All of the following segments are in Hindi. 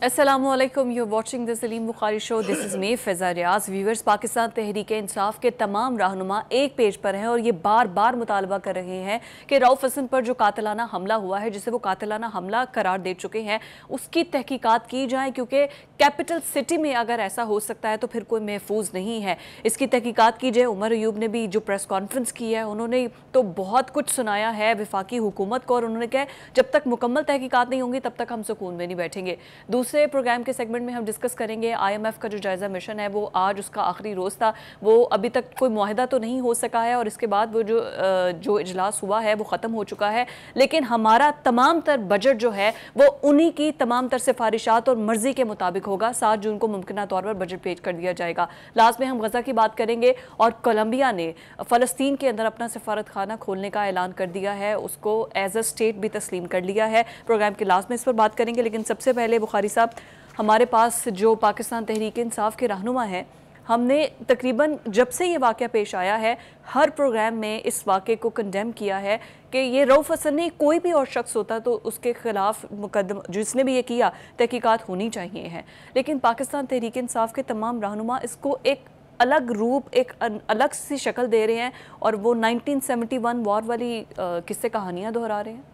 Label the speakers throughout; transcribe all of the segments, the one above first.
Speaker 1: अस्सलामुअलैकुम, you watching the Salim Bukhari show. This is me Fiza Riaz. Viewers, Pakistan Tehreek Insaf के तमाम रहनुमा एक पेज पर हैं और ये बार बार मुतालबा कर रहे हैं कि रऊफ़ हसन पर जो कातिलाना हमला हुआ है, जिसे वो कातिलाना हमला करार दे चुके हैं, उसकी तहकीकात की जाए, क्योंकि कैपिटल सिटी में अगर ऐसा हो सकता है तो फिर कोई महफूज नहीं है। इसकी तहकीकात की जाए। उमर अयूब ने भी जो प्रेस कॉन्फ्रेंस की है, उन्होंने तो बहुत कुछ सुनाया है वफाकी हुकूमत को, और उन्होंने कहा जब तक मुकम्मल तहकीकात नहीं होंगी तब तक हम सुकून में नहीं बैठेंगे। दूसरे प्रोग्राम के सेगमेंट में हम डिस्कस करेंगे IMF का जो जायज़ा मिशन है, वो आज उसका आखिरी रोज़ था, वो अभी तक कोई मुआहदा तो नहीं हो सका है और इसके बाद वो जो इजलास हुआ है वो ख़त्म हो चुका है, लेकिन हमारा तमाम तर बजट जो है वो उन्हीं की तमाम तर सिफारिशात और मर्जी के मुताबिक होगा। 7 जून को मुमकिन तौर पर बजट पेश कर दिया जाएगा। लास्ट में हम गज़ा की बात करेंगे और कोलंबिया ने फ़लस्तीन के अंदर अपना सफारत खाना खोलने का ऐलान कर दिया है, उसको एज अ स्टेट भी तस्लीम कर लिया है। प्रोग्राम के लास्ट में इस पर बात करेंगे, लेकिन सबसे पहले बुखारी साहब, हमारे पास जो पाकिस्तान तहरीक इंसाफ के रहनुमा हैं, हमने तकरीबन जब से ये वाक़या पेश आया है हर प्रोग्राम में इस वाक़े को कंडेम किया है कि ये रऊफ़ हसन ने कोई भी और शख्स होता तो उसके ख़िलाफ़ मुकदमा, जिसने भी ये किया, तहकीकात होनी चाहिए हैं। लेकिन पाकिस्तान तहरीक इंसाफ के तमाम रहनुमा इसको एक अलग रूप, एक अलग सी शक्ल दे रहे हैं और वो 1971 वॉर वाली किस्से कहानियाँ दोहरा रहे हैं।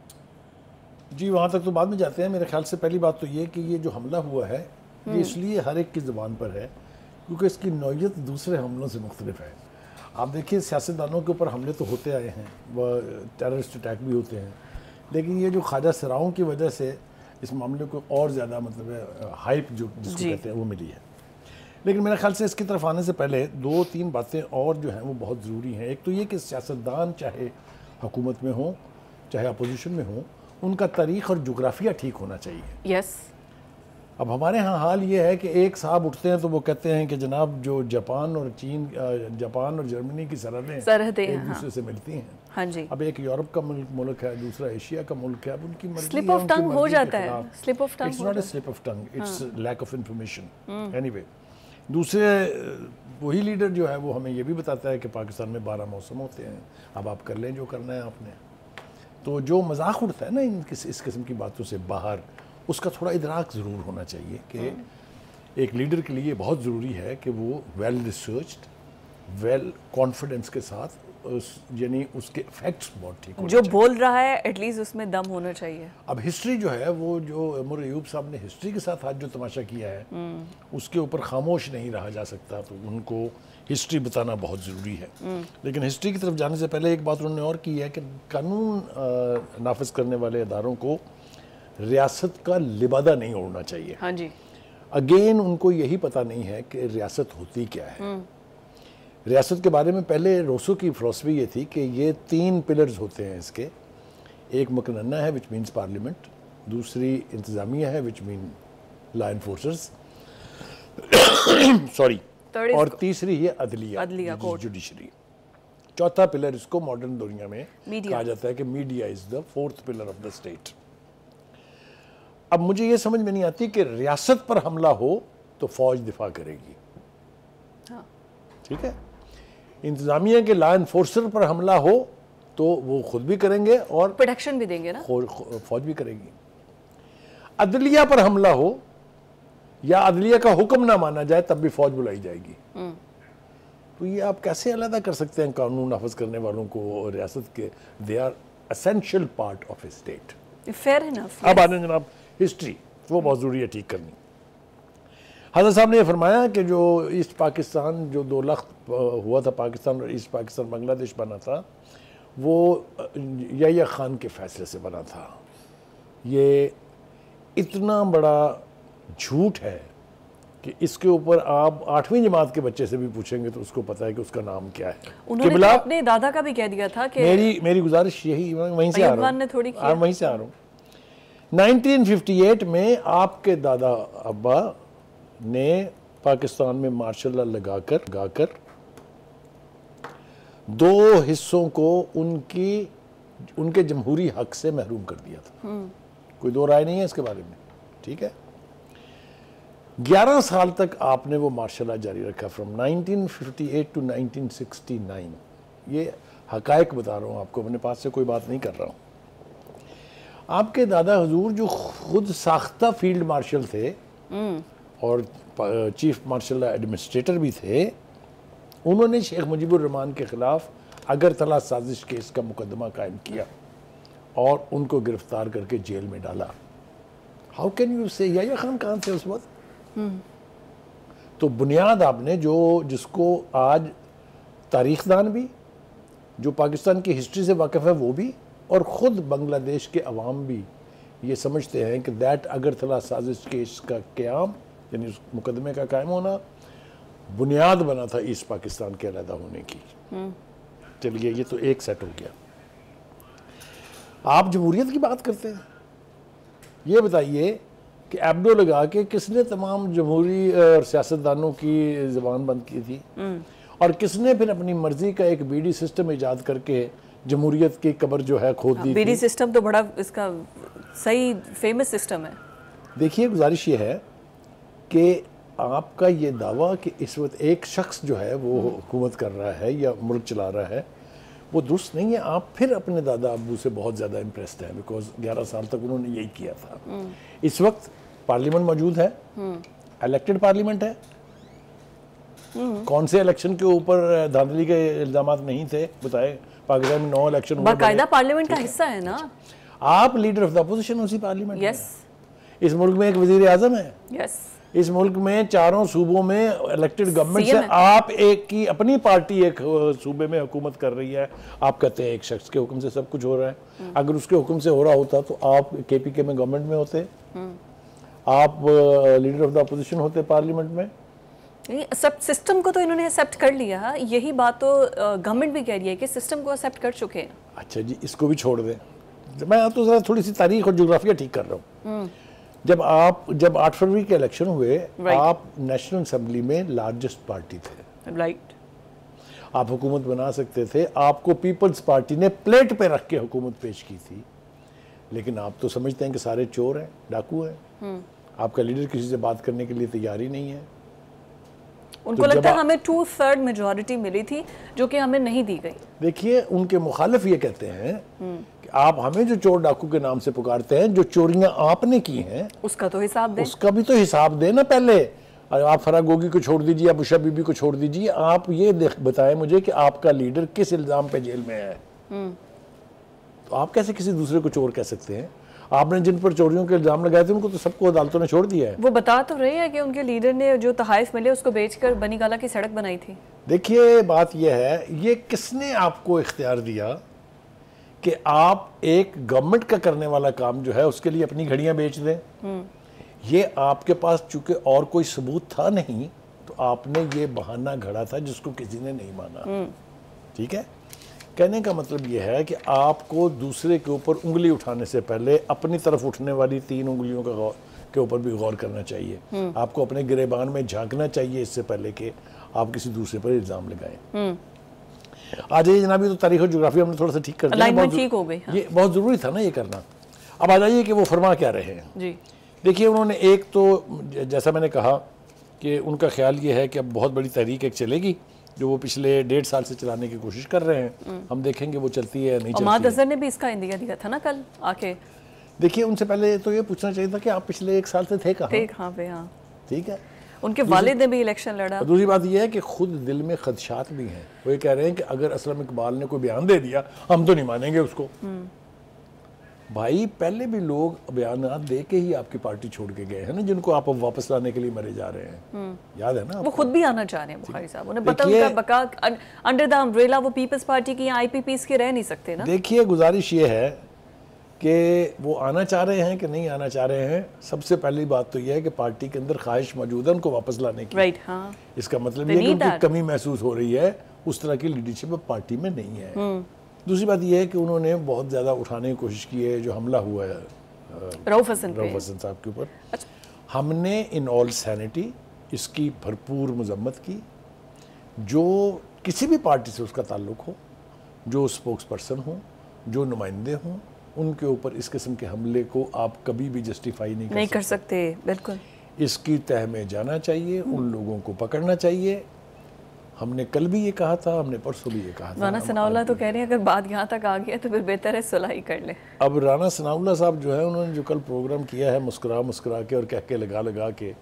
Speaker 2: जी, वहाँ तक तो बाद में जाते हैं। मेरे ख्याल से पहली बात तो ये कि ये जो हमला हुआ है ये इसलिए हर एक की ज़बान पर है क्योंकि इसकी नौयत दूसरे हमलों से मुख्तलिफ है। आप देखिए, सियासतदानों के ऊपर हमले तो होते आए हैं, वह टेररिस्ट अटैक भी होते हैं, लेकिन ये जो ख्वाजा सराओं की वजह से इस मामले को और ज़्यादा मतलब हाइप जो जिसको कहते हैं वो मिली है। लेकिन मेरे ख्याल से इसकी तरफ आने से पहले 2-3 बातें और जो हैं वो बहुत ज़रूरी हैं। एक तो ये कि सियासतदान चाहे हुकूमत में हो चाहे अपोजिशन में हो, उनका तारीख़ और जोग्राफिया ठीक होना चाहिए।
Speaker 1: यस।
Speaker 2: अब हमारे यहाँ हाल ये है कि एक साहब उठते हैं तो वो कहते हैं कि जनाब जो जापान और जर्मनी की सरहदें एक दूसरे से मिलती हैं।
Speaker 1: हाँ जी।
Speaker 2: अब एक यूरोप का मुल्क है, दूसरा एशिया का मुल्क है, अब उनकी मर्जी
Speaker 1: स्लिप ऑफ टंग हो जाता है। Slip of tongue,
Speaker 2: it's not a slip of tongue, it's lack of information. Anyway, दूसरे वही लीडर जो है वो हमें ये भी बताता है कि पाकिस्तान में 12 मौसम होते हैं, अब आप कर लें जो करना है आपने। तो जो मजाक उड़ता है ना इस किस्म की बातों से बाहर, उसका थोड़ा इदराक ज़रूर होना चाहिए कि एक लीडर के लिए बहुत ज़रूरी है कि वो वेल रिसर्च्ड, वेल कॉन्फिडेंस के साथ यानी उसके फैक्ट्स बहुत ठीक होने
Speaker 1: जो बोल रहा है एटलीस्ट उसमें दम होना चाहिए। अब
Speaker 2: हिस्ट्री जो है वो जो उमर अयूब साहब ने हिस्ट्री के साथ आज जो तमाशा किया है उसके ऊपर खामोश नहीं रहा जा सकता, तो उनको हिस्ट्री बताना बहुत ज़रूरी है। लेकिन हिस्ट्री की तरफ जाने से पहले एक बात उन्होंने और की है कि कानून नाफिज करने वाले इदारों को रियासत का लिबादा नहीं ओढ़ना चाहिए।
Speaker 1: हाँ जी।
Speaker 2: अगेन उनको यही पता नहीं है कि रियासत होती क्या है। रियासत के बारे में पहले रोसो की फ़िलॉसफी ये थी कि ये 3 पिलर्स होते हैं इसके। एक मकनन्ना है विच मीन्स पार्लियामेंट, दूसरी इंतज़ामिया है which mean law enforcers sorry, और तीसरी है अदलिया जुडिशरी। चौथा पिलर इसको मॉडर्न दुनिया में कहा जाता है कि media is the 4th pillar of the state. अब मुझे ये समझ में नहीं आती कि रियासत पर हमला हो तो फौज दिफा करेगी, ठीक है, इंतजामिया के लॉ एनफोर्सर पर हमला हो तो वो खुद भी करेंगे और
Speaker 1: प्रोटेक्शन भी देंगे ना,
Speaker 2: फौज भी करेगी। अदलिया पर हमला हो या अदलिया का हुक्म ना माना जाए तब भी फौज बुलाई जाएगी। तो ये आप कैसे अलग कर सकते हैं कानून नाफिज करने वालों को रियासत के? They are essential part of a state.
Speaker 1: Fair enough.
Speaker 2: अब आने जनाब हिस्ट्री, वो बहुत ज़रूरी है ठीक करनी। हज़रत साहब ने यह फरमाया कि जो ईस्ट पाकिस्तान जो 2 लाख हुआ था पाकिस्तान और ईस्ट पाकिस्तान बांग्लादेश बना था, वो यहया खान के फैसले से बना था। ये इतना बड़ा झूठ है कि इसके ऊपर आप 8वीं जमात के बच्चे से भी पूछेंगे तो उसको पता है कि उसका नाम क्या है।
Speaker 1: उन्होंने तो अपने दादा का भी कह दिया था कि
Speaker 2: मेरी गुजारिश यही, वहीं से आ रहा हूँ। 1958 में आपके दादा अब्बा ने पाकिस्तान में मार्शल लॉ लगाकर 2 हिस्सों को उनके जमहूरी हक से महरूम कर दिया था। कोई 2 राय नहीं है इसके बारे में, ठीक है। 11 साल तक आपने वो मार्शल लॉ जारी रखा, फ्रॉम 1958 टू 1969। ये हकायक बता रहा हूँ आपको, अपने पास से कोई बात नहीं कर रहा हूँ। आपके दादा हजूर जो खुद साख्ता फील्ड मार्शल थे, और चीफ मार्शल एडमिनिस्ट्रेटर भी थे, उन्होंने शेख मुजीबुर रहमान के खिलाफ अगरतला साजिश केस का मुकदमा कायम किया और उनको गिरफ्तार करके जेल में डाला। हाउ कैन यू से याह्या खान कहाँ थे उस वक्त? तो बुनियाद आपने जिसको आज तारीखदान भी, जो पाकिस्तान की हिस्ट्री से वाकिफ़ है वो भी, और ख़ुद बांग्लादेश के अवाम भी ये समझते हैं कि दैट अगरतला साजिश केस का क़याम, यानी उस मुकदमे का कायम होना, बुनियाद बना था ईस्ट पाकिस्तान के अलहदा होने की। चलिए, ये तो एक सेट हो गया। आप जमहूरियत की बात करते हैं, ये बताइए कि एब्डो लगा के किसने तमाम जमहूरी और सियासतदानों की ज़बान बंद की थी, और किसने फिर अपनी मर्जी का एक बीडी सिस्टम ईजाद करके जमहूरियत की कब्र जो है खोद दी?
Speaker 1: बीडी सिस्टम तो बड़ा इसका सही फेमस सिस्टम है।
Speaker 2: देखिए, गुजारिश ये है कि आपका ये दावा कि इस वक्त एक शख्स जो है वो हुकूमत कर रहा है या मुल्क चला रहा है, वो दुरुस्त नहीं है। आप फिर अपने दादा अब्बू से बहुत ज़्यादा इम्प्रेस्ड हैं, बिकॉज 11 साल तक उन्होंने यही किया था। इस वक्त पार्लियामेंट मौजूद है, इलेक्टेड पार्लियामेंट है। कौन से इलेक्शन के ऊपर धांधली के इल्जाम नहीं थे? बताए, पाकिस्तान में 9 इलेक्शन हुए,
Speaker 1: बाकायदा पार्लियामेंट का हिस्सा है ना
Speaker 2: आप, लीडर ऑफ द अपोजिशन उसी पार्लियामेंट में।
Speaker 1: यस।
Speaker 2: इस मुल्क में एक वजीर आजम है।
Speaker 1: यस।
Speaker 2: इस मुल्क में 4 सूबों में इलेक्टेड गवर्नमेंट है। आप एक की अपनी पार्टी एक सूबे में हुकूमत कर रही है, आप कहते हैं एक शख्स के हुक्म से सब कुछ हो रहा है। अगर उसके हुक्म से हो रहा होता तो आप KPK में गवर्नमेंट में होते, आप लीडर ऑफ द अपोजिशन होते पार्लियामेंट में।
Speaker 1: सब सिस्टम को तो इन्होंने एक्सेप्ट कर लिया, यही बात तो गवर्नमेंट भी कह रही है कि सिस्टम को एक्सेप्ट कर चुके हैं।
Speaker 2: अच्छा जी, इसको भी छोड़ दें। मैं तो जरा थोड़ी सी तारीख और जोग्राफिया ठीक कर रहा हूँ। जब 8 फरवरी के इलेक्शन हुए, आप नेशनल असेंबली में लार्जेस्ट पार्टी थे।
Speaker 1: राइट।
Speaker 2: आप हुकूमत बना सकते थे, आपको पीपल्स पार्टी ने प्लेट पे रख के हुकूमत पेश की थी, लेकिन आप तो समझते हैं कि सारे चोर हैं, डाकू हैं। आपका लीडर किसी से बात करने के लिए तैयार ही नहीं है।
Speaker 1: उनको लगता है हमें 2/3 मेजॉरिटी मिली थी जो कि हमें नहीं दी गई।
Speaker 2: देखिए, उनके मुखालिफ ये कहते हैं कि आप हमें जो चोर डाकू के नाम से पुकारते हैं, जो चोरियां आपने की हैं
Speaker 1: उसका तो हिसाब दें।
Speaker 2: उसका भी तो हिसाब दें ना पहले। आप फराह गोगी को छोड़ दीजिए, आप उषा बीबी को छोड़ दीजिए, आप ये बताएं मुझे कि आपका लीडर किस इल्जाम पे जेल में है। तो आप कैसे किसी दूसरे को चोर कह सकते हैं? आपने जिन पर चोरियों के इल्जाम लगाए थे उनको तो सबको अदालतों ने छोड़ दिया है।
Speaker 1: वो बता तो रहे हैं कि उनके लीडर ने जो तहाइफ मिले उसको बेचकर बनी गाला की सड़क बनाई थी।
Speaker 2: देखिए, बात यह है, ये किसने आपको इख्तियार दिया कि आप एक गवर्नमेंट का करने वाला काम जो है उसके लिए अपनी घड़ियां बेच दें? ये आपके पास चूंकि और कोई सबूत था नहीं, तो आपने ये बहाना घड़ा था जिसको किसी ने नहीं माना। ठीक है, कहने का मतलब यह है कि आपको दूसरे के ऊपर उंगली उठाने से पहले अपनी तरफ उठने वाली 3 उंगलियों के ऊपर भी गौर करना चाहिए। आपको अपने गिरेबान में झांकना चाहिए इससे पहले कि आप किसी दूसरे पर इल्जाम लगाएं। आ जाइए जनाब, तो तारीख और ज्योग्राफी हमने थोड़ा सा ठीक कर दिया,
Speaker 1: ठीक हो गई।
Speaker 2: ये बहुत ज़रूरी था ना ये करना। अब आ जाइए कि वो फरमा क्या रहे हैं जी। देखिए, उन्होंने एक तो जैसा मैंने कहा कि उनका ख्याल ये है कि अब बहुत बड़ी तहरीक एक चलेगी जो वो पिछले 1.5 साल से चलाने की कोशिश कर रहे हैं। हम देखेंगे वो चलती है या नहीं चलती।
Speaker 1: अहमद अजहर ने भी इसका इंदिया दिया था ना कल आके।
Speaker 2: देखिए, उनसे पहले तो ये पूछना चाहिए था कि आप पिछले 1 साल से थे कहाँ
Speaker 1: पे? हाँ,
Speaker 2: ठीक है।
Speaker 1: उनके वालिद ने भी इलेक्शन लड़ा।
Speaker 2: दूसरी बात यह है कि खुद दिल में खदशात भी हैं। वो ये कह रहे हैं कि अगर असलम इकबाल ने कोई बयान दे दिया हम तो नहीं मानेंगे उसको। भाई, पहले भी लोग बयान दे के ही आपकी पार्टी छोड़ के गए हैं ना, जिनको आप अब वापस लाने के लिए मरे जा रहे हैं। याद है ना?
Speaker 1: वो खुद भी आना चाह रहे हैं बुखारी साहब। उन्हें पता उनका बका अंडर द अम्ब्रेला वो पीपल्स पार्टी की या IPPs के रह नहीं सकते ना।
Speaker 2: देखिए, गुजारिश ये है कि वो आना चाह रहे हैं कि नहीं आना चाह रहे हैं। सबसे पहली बात तो यह है कि पार्टी के अंदर ख्वाहिश मौजूद है उनको वापस लाने की।
Speaker 1: राइट, हाँ।
Speaker 2: इसका मतलब ये कि उनकी कमी महसूस हो रही है, उस तरह की लीडरशिप पार्टी में नहीं है। दूसरी बात यह है कि उन्होंने बहुत ज़्यादा उठाने की कोशिश की है जो हमला हुआ है
Speaker 1: रऊफ हसन
Speaker 2: साहब के ऊपर। हमने इन ऑल सैनिटी इसकी भरपूर मजम्मत की। जो किसी भी पार्टी से उसका ताल्लुक हो, जो स्पोक्स पर्सन हो, जो नुमाइंदे हों, उनके ऊपर इस किस्म के हमले को आप कभी भी जस्टिफाई नहीं कर सकते।
Speaker 1: बिल्कुल।
Speaker 2: इसकी तह में जाना चाहिए, उन लोगों को पकड़ना चाहिए। हमने कल भी ये कहा था, हमने परसों भी ये कहा था।
Speaker 1: राना सनाउल्लाह तो कह रहे हैं अगर बात यहाँ तक आ गया तो फिर बेहतर है सुलह ही कर ले।
Speaker 2: अब राना सनाउल्लाह साहब जो है, उन्होंने जो कल प्रोग्राम किया है मुस्कुरा मुस्कुरा के और कह के लगा के,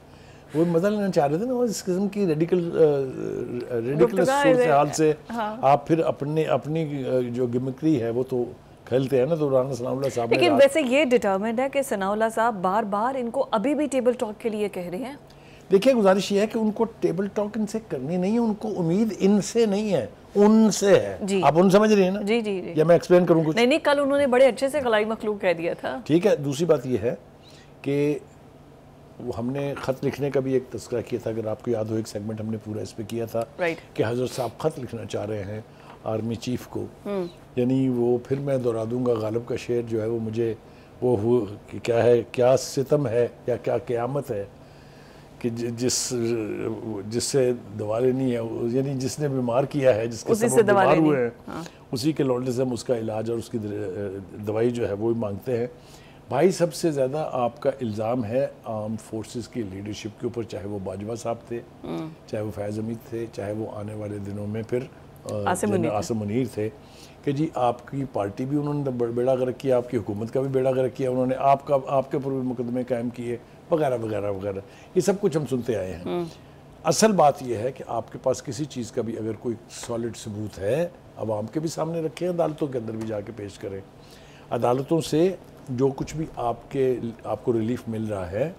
Speaker 2: वो मजा लेना चाह रहे थे ना, वो इस किस्म की रेडिकुलस सूरत हाल से आप फिर अपनी जो गिमिक्री है वो तो खेलते हैं ना। तो राना सनाउल्लाह साहब,
Speaker 1: लेकिन वैसे ये डिटर्मिन्ड है कि सनाउल्लाह साहब बार बार इनको अभी भी टेबल टॉक के लिए कह रहे हैं।
Speaker 2: देखिए, गुजारिश ये है कि उनको टेबल टॉक इनसे करनी नहीं है, उनको उम्मीद इनसे नहीं है, उनसे है। आप उन समझ रहे हैं ना?
Speaker 1: जी जी जी।
Speaker 2: या मैं एक्सप्लेन करूं कुछ?
Speaker 1: नहीं, कल उन्होंने बड़े अच्छे से गलाई मखलूक कह दिया था।
Speaker 2: ठीक है। दूसरी बात ये है कि वो हमने ख़त लिखने का भी एक तस्करा किया था, अगर आपको याद हो, एक सेगमेंट हमने पूरा इस पे किया था कि हज़रत साहब ख़त लिखना चाह रहे हैं आर्मी चीफ को। यानी वो फिर मैं दोहरा दूंगा, गालिब का शेर जो है वो मुझे वो कि क्या है, क्या सितम है या क्या क़यामत है कि जिससे दवा लेनी है, यानी जिसने बीमार किया है, जिसके सबब बीमार हुए हैं, उसी के लौटने से हम उसका इलाज और उसकी दवाई जो है वो भी मांगते हैं। भाई सबसे ज़्यादा आपका इल्ज़ाम है आर्म फोर्सेस की लीडरशिप के ऊपर, चाहे वो बाजवा साहब थे, चाहे वो फैज़ हमीद थे, चाहे वो आने वाले दिनों में फिर आसिम मुनीर थे, कि जी आपकी पार्टी भी उन्होंने बेड़ा गर्क किया, आपकी हुकूमत का भी बेड़ा गर्क किया उन्होंने, आपके ऊपर भी मुकदमे कायम किए वगैरह वगैरह वगैरह। ये सब कुछ हम सुनते आए हैं। असल बात यह है कि आपके पास किसी चीज़ का भी अगर कोई सॉलिड सबूत है, आवाम के भी सामने रखें, अदालतों के अंदर भी जाके पेश करें। अदालतों से जो कुछ भी आपको रिलीफ मिल रहा है,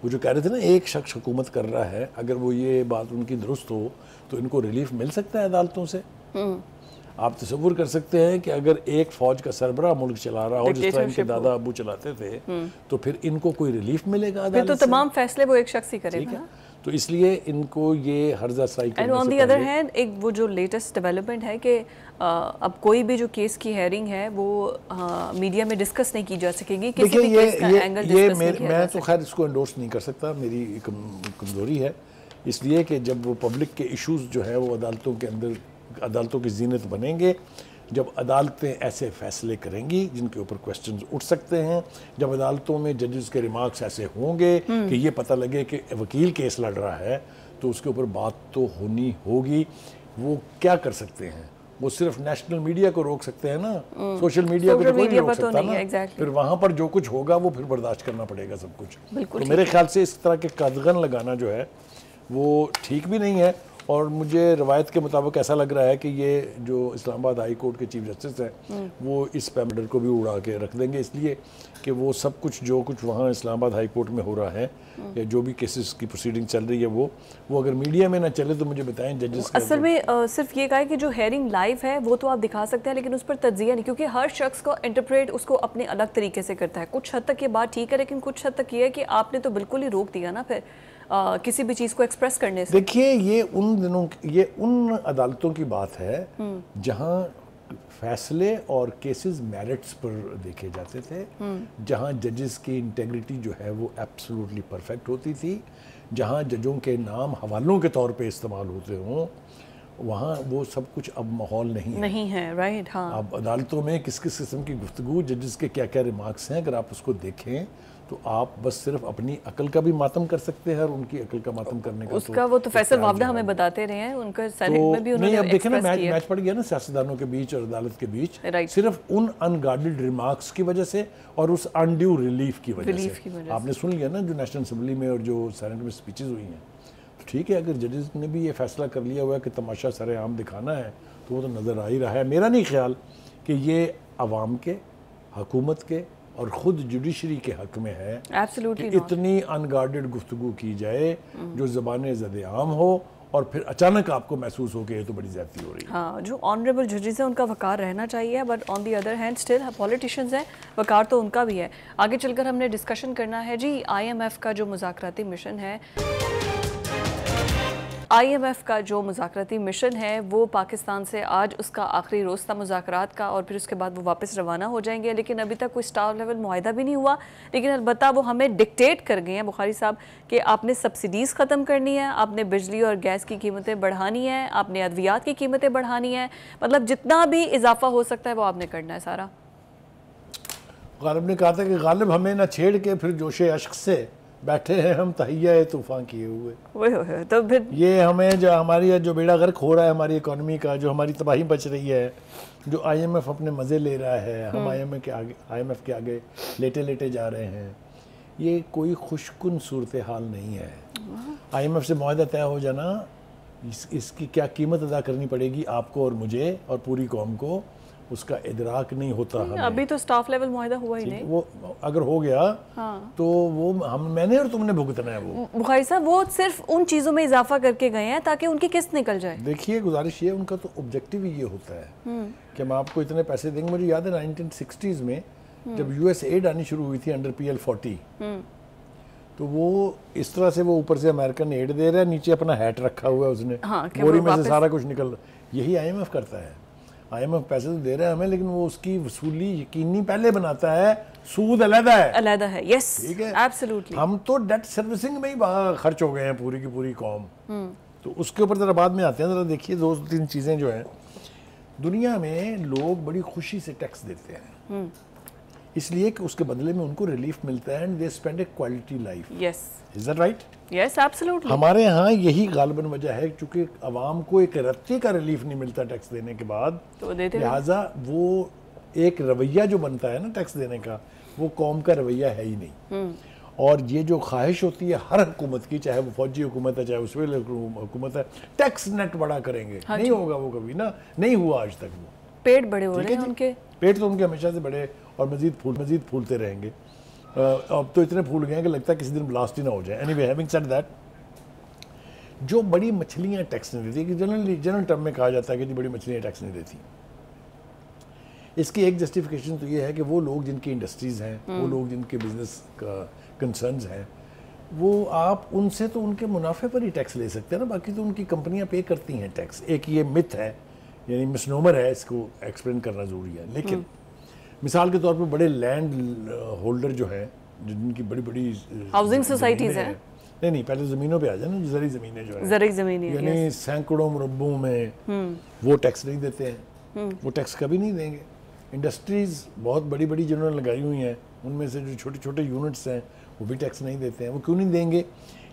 Speaker 2: वो जो कह रहे थे ना एक शख्स हुकूमत कर रहा है, अगर वो ये बात उनकी दुरुस्त हो तो इनको रिलीफ मिल सकता है अदालतों से। आप तसव्वुर कर सकते हैं कि अगर एक फौज का सरबराह मुल्क चला रहा हो जिस तरह इनके दादा अबू चलाते थे, तो फिर इनको कोई रिलीफ मिलेगा अदालत से?
Speaker 1: तो तमाम फैसले वो एक शख्स ही करेगा।
Speaker 2: तो इसलिए इनको ये हर्जा साई करने से
Speaker 1: ऑन दी अदर हैंड एक वो जो लेटेस्ट डेवलपमेंट है कि अब कोई भी जो केस की हेयरिंग है वो मीडिया में डिस्कस नहीं की जा सकेगी, किसी भी केस का एंगल डिस्कस नहीं किया जा
Speaker 2: मैं तो खैर इसको एंडोर्स नहीं कर सकता, मेरी कमजोरी है, इसलिए कि जब वो पब्लिक के इश्यूज जो है वो अदालतों के अंदर, अदालतों की जीनत बनेंगे, जब अदालतें ऐसे फैसले करेंगी जिनके ऊपर क्वेश्चंस उठ सकते हैं, जब अदालतों में जजेस के रिमार्क्स ऐसे होंगे कि ये पता लगे कि वकील केस लड़ रहा है, तो उसके ऊपर बात तो होनी होगी। वो क्या कर सकते हैं? वो सिर्फ नेशनल मीडिया को रोक सकते हैं ना, सोशल मीडिया को तो कोई नहीं रोक सकता ना। फिर वहाँ पर जो कुछ होगा वो फिर बर्दाश्त करना पड़ेगा सब कुछ। तो मेरे ख्याल से इस तरह के कदगन लगाना जो है वो ठीक भी नहीं है। और मुझे रवायत के मुताबिक ऐसा लग रहा है कि ये जो इस्लामाबाद हाई कोर्ट के चीफ जस्टिस हैं वो इस पैमडर को भी उड़ा के रख देंगे, इसलिए कि वो सब कुछ जो कुछ वहाँ इस्लामाबाद हाई कोर्ट में हो रहा है या जो भी केसेस की प्रोसीडिंग चल रही है वो अगर मीडिया में ना चले तो मुझे बताएं जजेस।
Speaker 1: असल में सिर्फ ये कहा कि जो हेयरिंग लाइव है वो तो आप दिखा सकते हैं, लेकिन उस पर तज्जिया नहीं, क्योंकि हर शख्स को इंटरप्रेट उसको अपने अलग तरीके से करता है। कुछ हद तक ये बात ठीक है, लेकिन कुछ हद तक ये है कि आपने तो बिल्कुल ही रोक दिया ना फिर किसी भी चीज़ को एक्सप्रेस करने से।
Speaker 2: देखिए, ये उन अदालतों की बात है जहां फैसले और केसेस मेरिट्स पर देखे जाते थे, जहां जजेस की इंटेग्रिटी जो है वो एब्सोल्युटली परफेक्ट होती थी, जहां जजों के नाम हवालों के तौर पे इस्तेमाल होते हों, वहाँ वो सब कुछ अब माहौल नहीं है। राइट। हाँ, अब अदालतों में किस किस किस्म की गुफ्तगू, जजेस के क्या क्या रिमार्क्स हैं, अगर आप उसको देखें तो आप बस सिर्फ अपनी अकल का भी मातम कर सकते हैं और उनकी अकल का मातम करने का
Speaker 1: उसका वो तो फैसल वावदा हमें बताते रहे हैं, उनका सेनेट में भी उन्होंने
Speaker 2: अब देखें ना, मैच पड़ गया ना सियासतदानों के बीच और अदालत के बीच, सिर्फ उन अनगार्डेड रिमार्क्स की वजह से और उस अनड्यू रिलीफ की वजह से। आपने सुन लिया ना जो नेशनल असेंबली में और जो सेनेट में स्पीचेस हुई हैं, तो ठीक है, अगर जजेस ने भी ये फैसला कर लिया हुआ है कि तमाशा सरेआम दिखाना है तो वो तो नज़र आ ही रहा है। मेरा नहीं ख्याल कि ये अवाम के, हुकूमत के और ख़ुद जुडिशरी के हक में है कि इतनी अनगार्डेड गुफ्तगू की जाए जो ज़बान ज़द-ए-आम हो और फिर अचानक आपको महसूस हो कि ये तो बड़ी ज़्यादती हो रही है।
Speaker 1: हाँ, जो ऑनरेबल जजेस हैं उनका वकार रहना चाहिए, but on the other hand still politicians हैं, वकार तो उनका भी है। आगे चलकर हमने डिस्कशन करना है जी IMF का जो मुज़ाकराती मिशन है, IMF का जो मुज़ाकराती मिशन है वो पाकिस्तान से आज उसका आखिरी रोज़ था मुज़ाकरात का, और फिर उसके बाद वो वापस रवाना हो जाएंगे। लेकिन अभी तक कोई स्टार लेवल मुआहिदा भी नहीं हुआ, लेकिन अलबत्ता वो हमें डिक्टेट कर गए हैं बुखारी साहब कि आपने सब्सिडीज़ ख़त्म करनी है, आपने बिजली और गैस की कीमतें बढ़ानी है, आपने अद्वियात की कीमतें बढ़ानी है, मतलब जितना भी इजाफा हो सकता है वो आपने करना है सारा।
Speaker 2: गालिब ने कहा था कि गालिब हमें ना छेड़ के फिर जोशे अश्क से बैठे हैं हम तहिया तूफान किए हुए।
Speaker 1: ओए तो फिर
Speaker 2: ये हमें जो हमारी जो बेड़ा गर्क हो रहा है हमारी इकोनॉमी का, जो हमारी तबाही बच रही है, जो आईएमएफ अपने मज़े ले रहा है, हम आईएमएफ के आगे लेटे लेटे जा रहे हैं, ये कोई खुशकुन सूरत हाल नहीं है। आईएमएफ से मुआहदा तय हो जाना, इसकी क्या कीमत अदा करनी पड़ेगी आपको और मुझे और पूरी कौम को, उसका इदराक नहीं होता हमें।
Speaker 1: अभी तो स्टाफ लेवल मुआहदा हुआ ही नहीं।
Speaker 2: वो अगर हो गया तो वो मैंने और तुमने भुगतना है। वो
Speaker 1: बुखारी साहब वो सिर्फ उन चीज़ों में इजाफा करके गए हैं ताकि उनकी किस्त निकल जाए।
Speaker 2: देखिए गुजारिश ये, उनका तो ऑब्जेक्टिव ही ये होता है कि हम आपको इतने पैसे देंगे। मुझे याद है 1960s में जब यूएस एड आनी शुरू हुई थी अंडर PL40, तो वो इस तरह से वो ऊपर से अमेरिकन एड दे रहा है, नीचे अपना हैट रखा हुआ है उसने, बोरी में से सारा कुछ निकल। यही आईएमएफ करता है। आईएमएफ पैसे तो दे रहा है हमें, लेकिन वो उसकी वसूली यकीनी पहले बनाता है, सूद अलग है,
Speaker 1: अलग है। यस,
Speaker 2: ठीक है,
Speaker 1: एब्सोल्युटली। हम
Speaker 2: तो डेट सर्विसिंग में ही खर्च हो गए हैं पूरी की पूरी कौम। तो उसके ऊपर जरा बाद में आते हैं। जरा देखिए 2-3 चीज़ें जो हैं, दुनिया में लोग बड़ी खुशी से टैक्स देते हैं, इसलिए कि उसके बदले में उनको रिलीफ मिलता है, and they spend A quality life.
Speaker 1: Yes,
Speaker 2: is that right?
Speaker 1: Yes, absolutely.
Speaker 2: हमारे यहाँ यही गालबन वजह है, क्योंकि आवाम को एक रत्ती का रिलीफ नहीं मिलता टैक्स देने के बाद,
Speaker 1: तो
Speaker 2: लिहाजा वो एक रवैया जो बनता है ना टैक्स देने का, वो कौम का रवैया है ही नहीं। और ये जो ख्वाहिश होती है हर हुकूमत की, चाहे वो फौजी हुकूमत है, चाहे उसमें हुकूमत है, टैक्स नेट बड़ा करेंगे। नहीं होगा वो कभी ना, नहीं हुआ आज तक। वो
Speaker 1: पेट बड़े हो रहे हैं उनके,
Speaker 2: पेट तो उनके हमेशा से बड़े और मजीद फूलते रहेंगे। अब तो इतने फूल गए हैं कि लगता है किसी दिन ब्लास्ट ही ना हो जाए। एनीवे, हैविंग सेड दैट, जो बड़ी मछलियां टैक्स नहीं देती, कि जनरल टर्म में कहा जाता है कि जी बड़ी मछलियां टैक्स नहीं देती, इसकी एक जस्टिफिकेशन तो ये है कि वो लोग जिनकी इंडस्ट्रीज हैं, वो लोग जिनके बिजनेस का कंसर्न्स हैं, वो आप उनसे तो उनके मुनाफे पर ही टैक्स ले सकते हैं ना, बाकी तो उनकी कंपनियां पे करती हैं टैक्स। एक ये मिथ है, यानी मिसनोमर है, इसको एक्सप्लेन करना ज़रूरी है। लेकिन मिसाल के तौर पर बड़े लैंड होल्डर जो हैं, जिनकी बड़ी बड़ी
Speaker 1: हाउसिंग सोसाइटीज़ हैं,
Speaker 2: नहीं पहले ज़मीनों पे आ जाए ना, जरी ज़मीनें जो है,
Speaker 1: जरी ज़मीनें,
Speaker 2: यानी सैकड़ों मुरब्बों में वो टैक्स नहीं देते हैं, वो टैक्स कभी नहीं देंगे। इंडस्ट्रीज़ बहुत बड़ी बड़ी जिन्होंने लगाई हुई हैं, उनमें से जो छोटे छोटे यूनिट्स हैं वो भी टैक्स नहीं देते हैं। वो क्यों नहीं देंगे?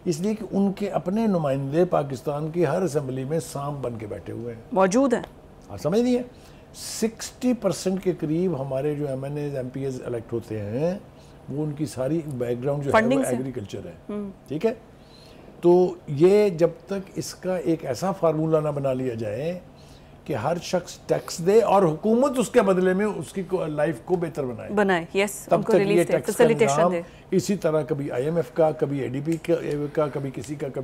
Speaker 2: इसलिए कि उनके अपने नुमाइंदे पाकिस्तान की हर असम्बली में सांप बन के बैठे हुए हैं,
Speaker 1: मौजूद हैं।
Speaker 2: आप समझ लीजिए 60% के करीब हमारे जो MNAs MPs इलेक्ट होते हैं, वो उनकी सारी बैकग्राउंड जो है वो एग्रीकल्चर है। ठीक है, तो ये जब तक इसका एक ऐसा फार्मूला ना बना लिया जाए कि हर शख्स टैक्स दे और हुकूमत उसके बदले में उसकी लाइफ को बेहतर बनाए,
Speaker 1: यस,
Speaker 2: तब तक ये टैक्स का निज़ाम इसी तरह कभी IMF का, कभी ADB का, कभी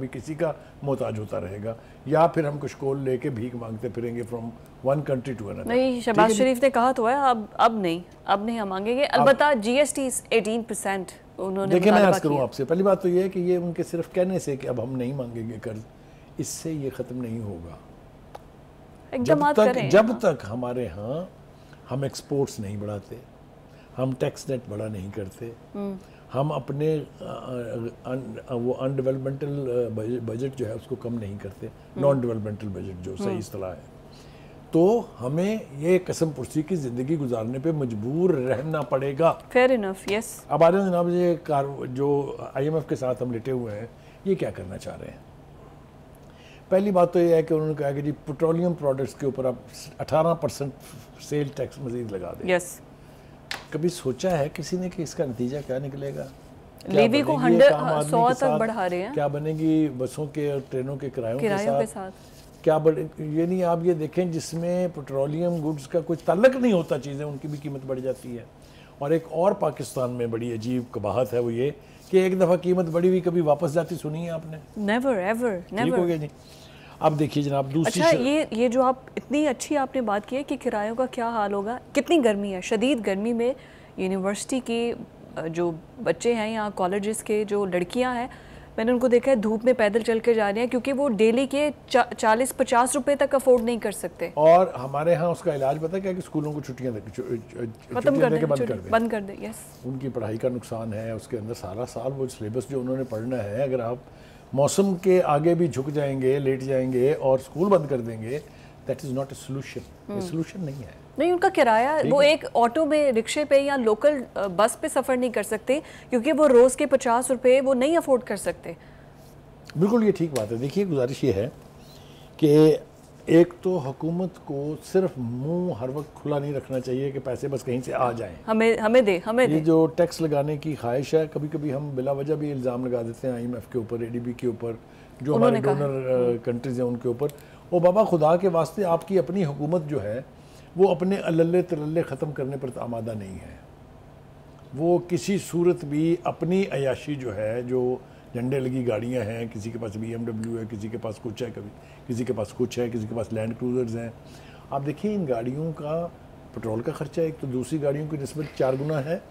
Speaker 2: किसी का मोहताज होता रहेगा, या फिर हम कशकोल लेके भीख मांगते फिरेंगे from one country to another.
Speaker 1: नहीं, शहबाज शरीफ ने कहा तो है अब नहीं हम मांगेंगे। अलबत्ता GST 18% उन्होंने।
Speaker 2: देखिए, मैं अर्ज करूँ आपसे, पहली बात तो ये है कि ये उनके सिर्फ कहने से कि अब हम नहीं मांगेंगे कर्ज, इससे ये ख़त्म नहीं होगा। जब तक हमारे यहाँ हम एक्सपोर्ट्स नहीं बढ़ाते, हम टैक्स नेट बड़ा नहीं करते, हम अपने वो अनडेवलपमेंटल बजट जो है उसको कम नहीं करते, नॉन डेवलपमेंटल बजट जो सही इस्तेलाह है, तो हमें ये कसम पुरसी की ज़िंदगी गुजारने पे मजबूर रहना पड़ेगा।
Speaker 1: Fair enough, yes. अब
Speaker 2: आ रहे हैं जनाब, ये जो IMF के साथ हम लेटे हुए हैं, ये क्या करना चाह रहे हैं? पहली बात तो ये है कि उन्होंने कहा कि जी पेट्रोलियम प्रोडक्ट्स के ऊपर आप 18% सेल टैक्स मजीद लगा दें।
Speaker 1: यस।
Speaker 2: कभी सोचा है किसी ने कि इसका नतीजा क्या निकलेगा?
Speaker 1: लेवी को 100 तक बढ़ा रहे हैं,
Speaker 2: क्या बनेगी बसों के और ट्रेनों के किरायों के साथ? क्या ये नहीं, आप ये देखें जिसमें पेट्रोलियम गुड्स का कुछ ताल्लुक नहीं होता चीज़ें, उनकी भी कीमत बढ़ जाती है। और एक और पाकिस्तान में बड़ी अजीब कबाहत है, वो ये कि एक दफ़ा कीमत बढ़ी हुई कभी वापस जाती सुनी है आपने?
Speaker 1: Never ever, never.
Speaker 2: हो गया जी। अब देखिए जनाब, दूसरी
Speaker 1: अच्छा, ये जो आप इतनी अच्छी आपने बात की है कि किरायों का क्या हाल होगा। कितनी गर्मी है, शदीद गर्मी में यूनिवर्सिटी के जो बच्चे हैं या कॉलेजेस के जो लड़कियां हैं, मैंने उनको देखा है धूप में पैदल चल के जा रहे हैं, क्योंकि वो डेली के 40-50 रुपए तक अफोर्ड नहीं कर सकते।
Speaker 2: और हमारे यहाँ उसका इलाज पता क्या है कि स्कूलों को छुट्टियाँ
Speaker 1: बंद कर दे। यस,
Speaker 2: उनकी पढ़ाई का नुकसान है, उसके अंदर सारा साल वो सिलेबस जो उन्होंने पढ़ना है, अगर आप मौसम के आगे भी झुक जाएंगे, लेट जाएंगे और स्कूल बंद कर देंगे, that is not a solution. Solution नहीं है।
Speaker 1: नहीं, उनका किराया, वो एक ऑटो में, रिक्शे पे या लोकल बस पे सफ़र नहीं कर सकते क्योंकि वो रोज़ के 50 रुपये वो नहीं अफोर्ड कर सकते।
Speaker 2: बिल्कुल ये ठीक बात है। देखिए गुजारिश ये है कि एक तो हुकूमत को सिर्फ मुंह हर वक्त खुला नहीं रखना चाहिए कि पैसे बस कहीं से आ जाएं,
Speaker 1: हमें दे।
Speaker 2: ये जो टैक्स लगाने की ख्वाहिश है, कभी कभी हम बिला वजह भी इल्ज़ाम लगा देते हैं IMF के ऊपर, ADB के ऊपर, जो हमारे डोनर कंट्रीज हैं उनके ऊपर। ओ बाबा, खुदा के वास्ते आपकी अपनी हुकूमत जो है वो अपने अल्ले तल्ले ख़त्म करने पर आमादा नहीं है। वो किसी सूरत भी अपनी अयाशी जो है, जो झंडे लगी गाड़ियां हैं, किसी के पास BMW है, किसी के पास कुछ है, कभी किसी के पास कुछ है, किसी के पास लैंड क्रूजर्स हैं। आप देखिए इन गाड़ियों का पेट्रोल का खर्चा एक तो दूसरी गाड़ियों की निस्बत 4 गुना है,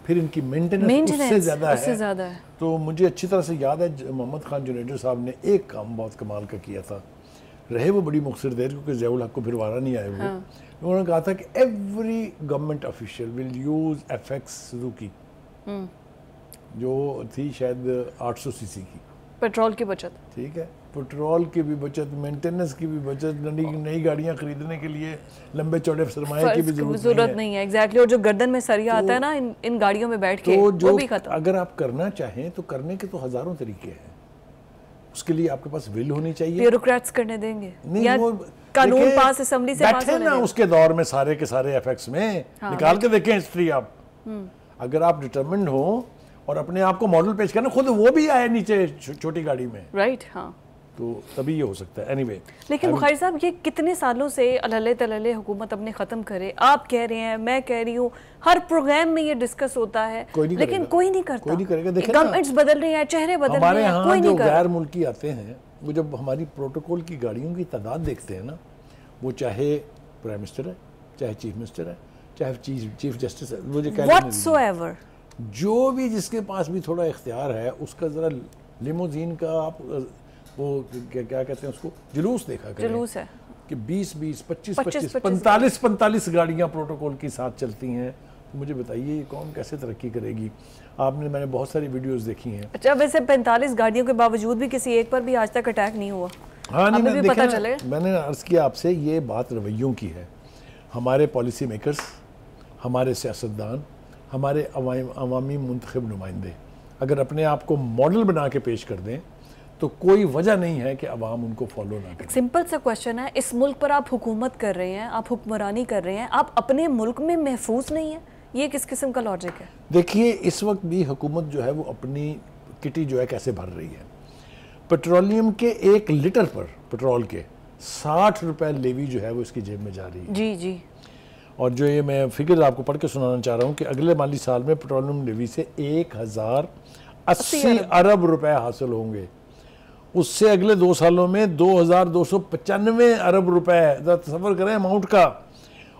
Speaker 2: फिर इनकी मेंटेनेंस उससे ज़्यादा है। तो मुझे अच्छी तरह से याद है मोहम्मद खान जुनेजर साहब ने एक काम बहुत कमाल का किया था, रहे वो बड़ी मुख्तर देर क्योंकि ज़ियाउल हक को फिर वारा नहीं आए वो। उन्होंने कहा था कि every government official will use FX Suzuki, जो थी शायद 800 सीसी की,
Speaker 1: पेट्रोल की बचत। ठीक है,
Speaker 2: पेट्रोल की भी बचत, मेंटेनेंस की भी बचत, नई गाड़ियां खरीदने के लिए लंबे चौड़े सरमाए की भी जरूरत नहीं है।
Speaker 1: एग्जैक्टली। और जो गर्दन में सरिया आता है ना इन गाड़ियों में बैठ के,
Speaker 2: तो वो भी खत्म। अगर आप करना चाहें तो करने के तो हजारों तरीके हैं, उसके लिए आपके पास विल होनी चाहिए।
Speaker 1: ब्यूरोक्रेट्स करने देंगे
Speaker 2: नहीं,
Speaker 1: या
Speaker 2: वो
Speaker 1: कानून पास असेंबली से पास
Speaker 2: होने ना उसके दौर में सारे के सारे FX में निकाल के देखें हिस्ट्री आप। अगर आप डिटरमिन्ड हो और अपने आप को मॉडल पेश करना, खुद वो भी आए नीचे छोटी गाड़ी में,
Speaker 1: राइट। हाँ,
Speaker 2: तो तभी ये हो सकता है। एनीवे,
Speaker 1: लेकिन बुखारी साहब ये कितने सालों से अल्ले तल्ले हुकूमत अपने ख़त्म करे, आप कह रहे हैं, मैं कह रही हूँ, हर प्रोग्राम में ये डिस्कस होता है, लेकिन कोई नहीं करता।
Speaker 2: कोई नहीं करेगा। देखिए
Speaker 1: गवर्नमेंट्स बदल रही है, चेहरे बदल रहे हैं, कोई नहीं कर रहा।
Speaker 2: गैर मुल्की आते हैं, वो जब हमारी प्रोटोकॉल की गाड़ियों की तादाद देखते हैं ना, वो चाहे प्राइम मिनिस्टर है, चाहे चीफ मिनिस्टर है, चाहे चीफ जस्टिस है, वो
Speaker 1: व्हाटसोएवर,
Speaker 2: जो भी जिसके पास भी थोड़ा इख्तियार है, उसका ज़रा लिमोजीन का आप वो क्या कहते हैं उसको, जुलूस देखा करें।
Speaker 1: जुलूस है
Speaker 2: कि 20-20, 25-25, 45-45 गाड़ियाँ प्रोटोकॉल के साथ चलती हैं। तो मुझे बताइए ये कौन कैसे तरक्की करेगी? मैंने बहुत सारी वीडियोस देखी हैं।
Speaker 1: अच्छा, वैसे 45 गाड़ियों के बावजूद भी किसी एक पर भी आज तक अटैक नहीं हुआ।
Speaker 2: हाँ, नहीं, भी पता चले। मैंने अर्ज़ किया आपसे, ये बात रवैयों की है। हमारे पॉलिसी मेकर्स, हमारे सियासतदान, हमारे अवामी मुंतखब नुमाइंदे अगर अपने आप को मॉडल बना के पेश कर दें तो कोई वजह नहीं है कि अवाम उनको फॉलो ना करें।
Speaker 1: सिंपल सा क्वेश्चन है, इस मुल्क पर आप हुकूमत कर रहे हैं, आप हुक्मरानी कर रहे हैं, आप अपने मुल्क में महफूज नहीं है, ये किस किस्म का लॉजिक है?
Speaker 2: देखिए इस वक्त भी हुकूमत जो है वो अपनी किटी जो है कैसे भर रही है। पेट्रोलियम के 1 लीटर पर पेट्रोल के 60 रुपए लेवी जो है वो इसकी जेब में जा रही है।
Speaker 1: जी जी।
Speaker 2: और जो ये मैं फिगर आपको पढ़ के सुनाना चाह रहा हूँ कि अगले माली साल में पेट्रोलियम लेवी से 1080 अरब रुपए हासिल होंगे। उससे अगले 2 सालों में 2295 अरब रुपए, तसव्वुर करें अमाउंट का।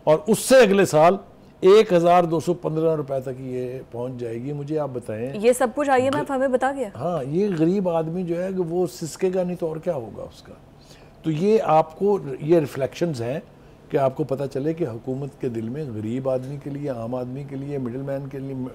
Speaker 2: और उससे अगले साल 1215 रुपए तक ये पहुंच जाएगी। मुझे आप बताएं,
Speaker 1: ये सब कुछ IMF हमें बता गया।
Speaker 2: हाँ, ये गरीब आदमी जो है वो सिसकेगा नहीं तो और क्या होगा उसका। तो ये आपको ये रिफ्लेक्शंस हैं कि आपको पता चले कि हुकूमत के दिल में गरीब आदमी के लिए, आम आदमी के लिए, मिडिल मैन के लिए, मिडिल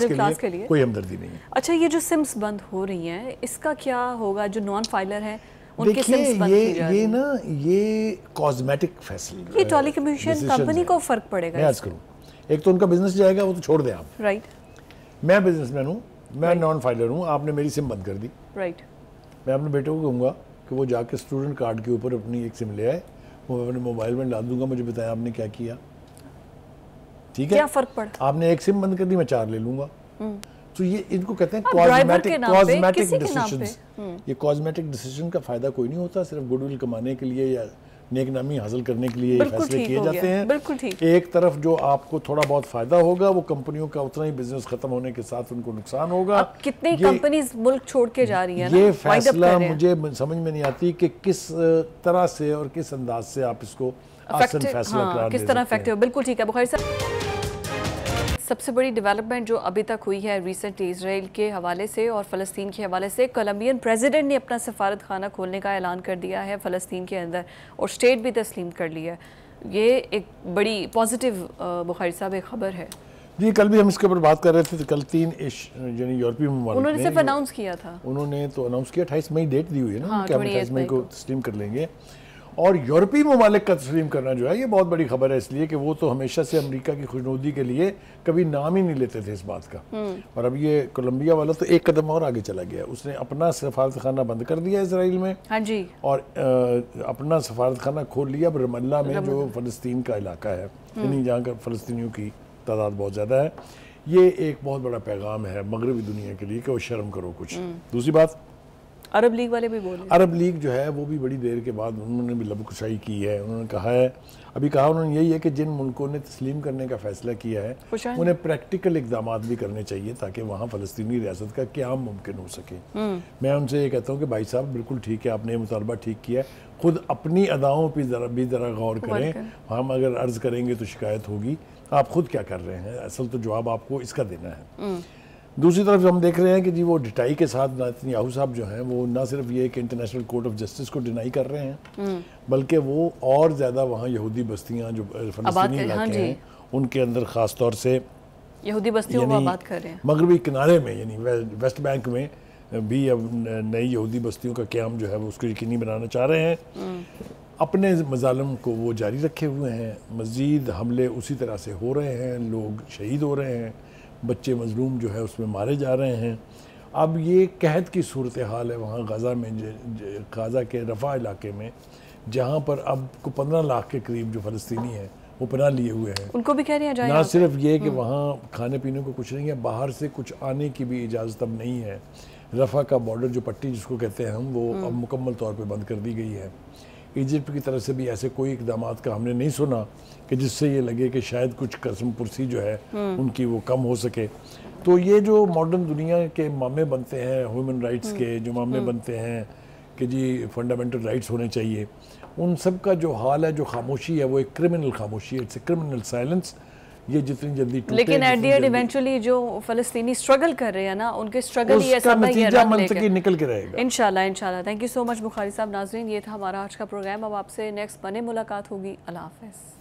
Speaker 2: क्लास के लिए कोई हमदर्दी नहीं है।
Speaker 1: अच्छा, ये जो सिम्स बंद हो रही हैं, इसका क्या होगा? जो नॉन फाइलर हैं उनके सिम्स बंद की जा रही हैं।
Speaker 2: ये ना ये कॉस्मेटिक फैसला,
Speaker 1: ये टेलीकम्युनिकेशन कंपनी को फर्क पड़ेगा।
Speaker 2: मैं अर्ज करूं, एक तो उनका बिजनेस जाएगा, वो तो छोड़ दें आप।
Speaker 1: राइट।
Speaker 2: मैं बिजनेसमैन हूँ, मैं नॉन फाइलर हूँ, आपने मेरी सिम बंद कर दी।
Speaker 1: राइट।
Speaker 2: मैं अपने बेटे को कहूँगा कि वो जाके स्टूडेंट कार्ड के ऊपर अपनी एक सिम ले आए, वो अपने मोबाइल में डाल दूंगा, मुझे बताया आपने क्या किया। ठीक है,
Speaker 1: क्या फर्क पड़ा?
Speaker 2: आपने एक सिम बंद कर दी, मैं 4 ले लूंगा। तो ये इनको कहते हैं कॉस्मेटिक डिसीजंस। ये कॉस्मेटिक डिसीजन का फायदा कोई नहीं होता, सिर्फ गुडविल कमाने के लिए या नेकनामी हासिल करने के लिए ये फैसले किए जाते हैं।
Speaker 1: बिल्कुल ठीक।
Speaker 2: एक तरफ जो आपको थोड़ा बहुत फायदा होगा, वो कंपनियों का उतना ही बिजनेस खत्म होने के साथ उनको नुकसान होगा।
Speaker 1: कितनी कंपनीज मुल्क छोड़ के जा रही है ना।
Speaker 2: ये फैसला मुझे समझ में नहीं आती कि किस तरह से और किस अंदाज से आप इसको आसान फैसला करार दे
Speaker 1: किस तरह इफेक्टिव। बिल्कुल ठीक है बुखारी साहब। सबसे बड़ी डेवलपमेंट जो अभी तक हुई है रिसेंटली इसराइल के हवाले से और फ़लस्तीन के हवाले से, कोलंबियन प्रेसिडेंट ने अपना सफारत खाना खोलने का ऐलान कर दिया है फ़लस्तीन के अंदर और स्टेट भी तस्लीम कर लिया है। ये एक बड़ी पॉजिटिव बुखारी साहब एक खबर है।
Speaker 2: जी, कल भी हम इसके ऊपर बात कर रहे थे। तो कल 3 यानी यूरोपीय ममालिक
Speaker 1: उन्होंने सिर्फ अनाउंस किया था।
Speaker 2: उन्होंने तो अनाउंस किया, 28 मई डेट दी हुई है ना, 28 मई को तस्लीम कर लेंगे। और यूरोपीय ममालिक का तस्लीम करना जो है ये बहुत बड़ी खबर है, इसलिए कि वो तो हमेशा से अमेरिका की खुशनुदी के लिए कभी नाम ही नहीं लेते थे इस बात का। और अब ये कोलंबिया वाला तो एक कदम और आगे चला गया, उसने अपना सफारत खाना बंद कर दिया इसराइल में।
Speaker 1: हाँ जी।
Speaker 2: और अपना सफारत खाना खोल लिया रमल्ला में, जो फ़लस्तीन का इलाका है, यानी जहाँ का फ़लस्तीनियों की तादाद बहुत ज़्यादा है। ये एक बहुत बड़ा पैगाम है मगरबी दुनिया के लिए कि वो शर्म करो कुछ। दूसरी बात,
Speaker 1: अरब लीग वाले भी बोले,
Speaker 2: अरब लीग जो है वो भी बड़ी देर के बाद उन्होंने भी लबकुशाई की है। उन्होंने कहा है, उन्होंने यही है कि जिन मुल्कों ने तस्लीम करने का फैसला किया है उन्हें प्रैक्टिकल इकदाम भी करने चाहिए ताकि वहाँ फ़लस्तीनी रियासत का क़याम मुमकिन हो सके। मैं उनसे ये कहता हूँ कि भाई साहब बिल्कुल ठीक है, आपने ये मुतालबा ठीक किया, खुद अपनी अदाओं पर भी ज़रा गौर करें। हम अगर अर्ज़ करेंगे तो शिकायत होगी, आप खुद क्या कर रहे हैं, असल तो जवाब आपको इसका देना है। दूसरी तरफ हम देख रहे हैं कि जी वो डिटाई के साथ नेतन्याहू साहब जो हैं वो ना सिर्फ ये कि इंटरनेशनल कोर्ट ऑफ जस्टिस को डिनाई कर रहे हैं, बल्कि वो और ज़्यादा वहाँ यहूदी बस्तियाँ जो फ़लस्तीनी इलाके हैं उनके अंदर ख़ास तौर से
Speaker 1: यहूदी बस्तियों को आबाद कर रहे हैं।
Speaker 2: मगरबी किनारे में यानी वेस्ट बैंक में भी अब नई यहूदी बस्तियों का क़याम जो है वो उसको यकीनी बनाना चाह रहे हैं। अपने मज़ालिम को वो जारी रखे हुए हैं, मज़ीद हमले उसी तरह से हो रहे हैं, लोग शहीद हो रहे हैं, बच्चे मजलूम जो है उसमें मारे जा रहे हैं। अब ये कहत की सूरत हाल है वहाँ गाज़ा में, गाज़ा के रफ़ा इलाके में, जहाँ पर अब को 15 लाख के करीब जो फ़लस्तीनी हैं वो पनाह लिए हुए हैं।
Speaker 1: उनको भी कह दिया जाए,
Speaker 2: ना सिर्फ ये कि वहाँ खाने पीने को कुछ नहीं है, बाहर से कुछ आने की भी इजाज़त अब नहीं है। रफ़ा का बॉर्डर जो पट्टी जिसको कहते हैं हम, वो अब मुकम्मल तौर पर बंद कर दी गई है। इजिप्ट की तरफ से भी ऐसे कोई इकदाम का हमने नहीं सुना कि जिससे ये लगे कि शायद कुछ कसम पुरसी जो है उनकी वो कम हो सके। तो ये जो मॉडर्न दुनिया के मामले बनते हैं, ह्यूमन राइट्स के जो मामले बनते हैं कि जी फंडामेंटल राइट्स होने चाहिए, उन सब का जो हाल है, जो खामोशी है, वो एक क्रिमिनल खामोशी है, इट्स ए क्रिमिनल साइलेंस। ये जितनी जल्दी टूटे,
Speaker 1: लेकिन एट द एंड इवेंचुअली जो फ़लस्तीनी स्ट्रगल कर रहे हैं ना, उनके स्ट्रगल ही ऐसा
Speaker 2: नतीजा मंतकी निकल के रहेगा
Speaker 1: इंशाल्लाह। Thank you so much Bukhari साहब। नाज़रीन, ये था हमारा आज का प्रोग्राम। अब आपसे नेक्स्ट बने मुलाकात होगी। अल्लाह हाफ़िज़।